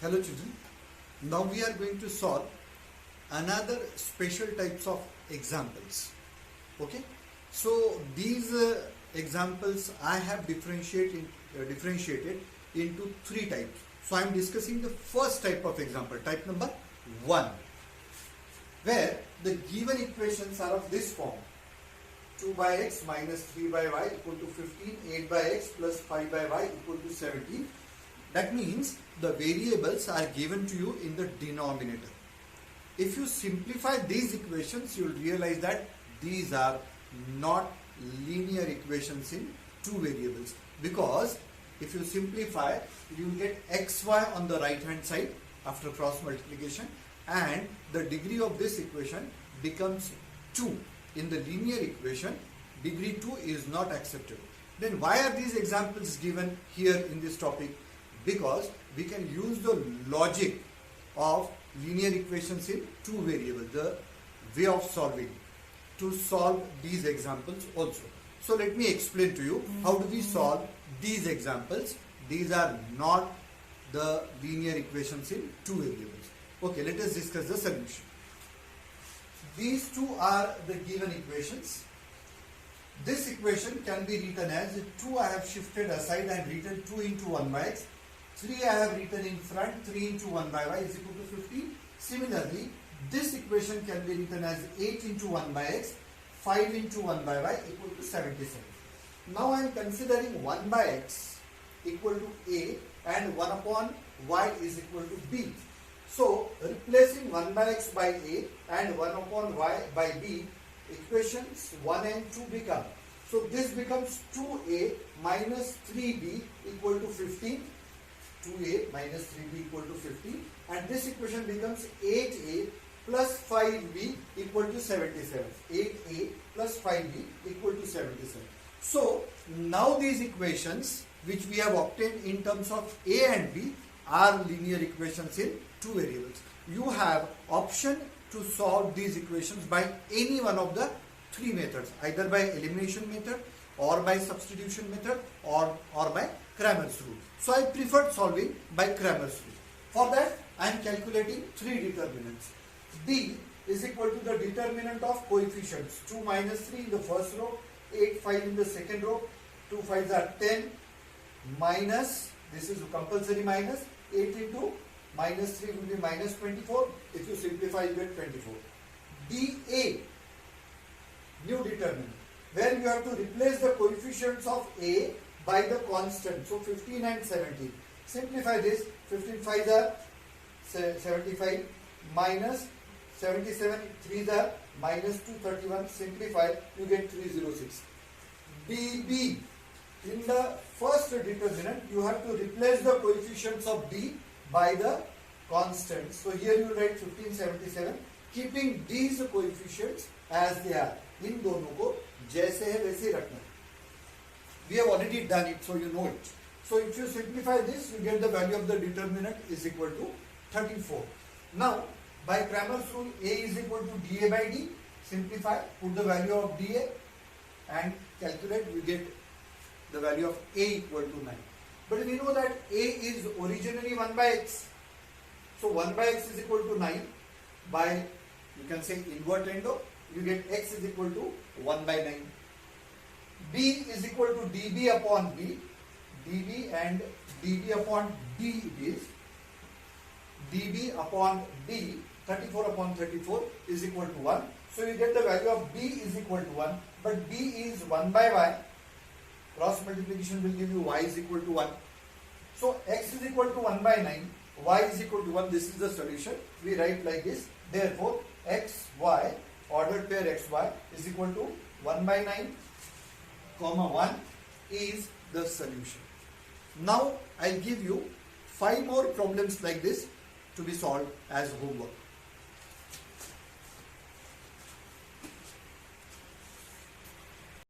Hello children, now we are going to solve another special types of examples. Okay, so these examples I have differentiated into three types. So I am discussing the first type of example, type number 1, where the given equations are of this form: 2 by x minus 3 by y equal to 15, 8 by x plus 5 by y equal to 17. That means the variables are given to you in the denominator. If you simplify these equations, you will realize that these are not linear equations in two variables, because if you simplify, you will get xy on the right hand side after cross multiplication, and the degree of this equation becomes 2. In the linear equation, degree 2 is not acceptable. Then why are these examples given here in this topic? Because we can use the logic of linear equations in two variables, the way of solving, to solve these examples also. So let me explain to you how do we solve these examples. These are not the linear equations in two variables. Okay, let us discuss the solution. These two are the given equations. This equation can be written as 2 I have shifted aside and written 2 into 1 by x. 3 I have written in front, 3 into 1 by y is equal to 15. Similarly, this equation can be written as 8 into 1 by x, 5 into 1 by y equal to 77. Now I am considering 1 by x equal to a and 1 upon y is equal to b. So replacing 1 by x by a and 1 upon y by b, equations 1 and 2 become. So this becomes 2a minus 3b equal to 15. 2a minus 3b equal to 15, and this equation becomes 8a plus 5b equal to 77. 8a plus 5b equal to 77. So now these equations which we have obtained in terms of a and b are linear equations in two variables. You have option to solve these equations by any one of the three methods, either by elimination method or by substitution method or by Cramer's rule. So I preferred solving by Cramer's rule. For that I am calculating three determinants. B is equal to the determinant of coefficients 2 minus 3 in the first row, 8, 5 in the second row, 2 5s are 10 minus, this is compulsory minus, 8 into minus 3 will be minus 24. If you simplify, you get 24. dA, new determinant, where you have to replace the coefficients of A by the constant. So 15 and 17. Simplify this. 15 5s are 75 minus 77 3s are minus 231. Simplify, you get 306. dB, in the first determinant, you have to replace the coefficients of B by the constant. So here you write 1577, keeping these coefficients as they are. इन दोनों को जैसे है वैसे रखना. We have already done it, so you know it. So if you simplify this, you get the value of the determinant is equal to 34. Now by Cramer's rule, A is equal to dA by d. Simplify, put the value of dA and calculate. You get the value of A equal to 9. But we know that A is originally 1 by x. So 1 by x is equal to 9. By, you can say, invert endo, you get x is equal to 1 by 9. B is equal to dB upon B. dB and dB upon D it is. dB upon D, 34 upon 34 is equal to 1. So you get the value of B is equal to 1. But B is 1 by y. Cross multiplication will give you y is equal to 1. So x is equal to 1 by 9. Y is equal to 1. This is the solution. We write like this. Therefore, x, y, ordered pair xy is equal to 1 by 9, comma 1 is the solution. Now I'll give you 5 more problems like this to be solved as homework.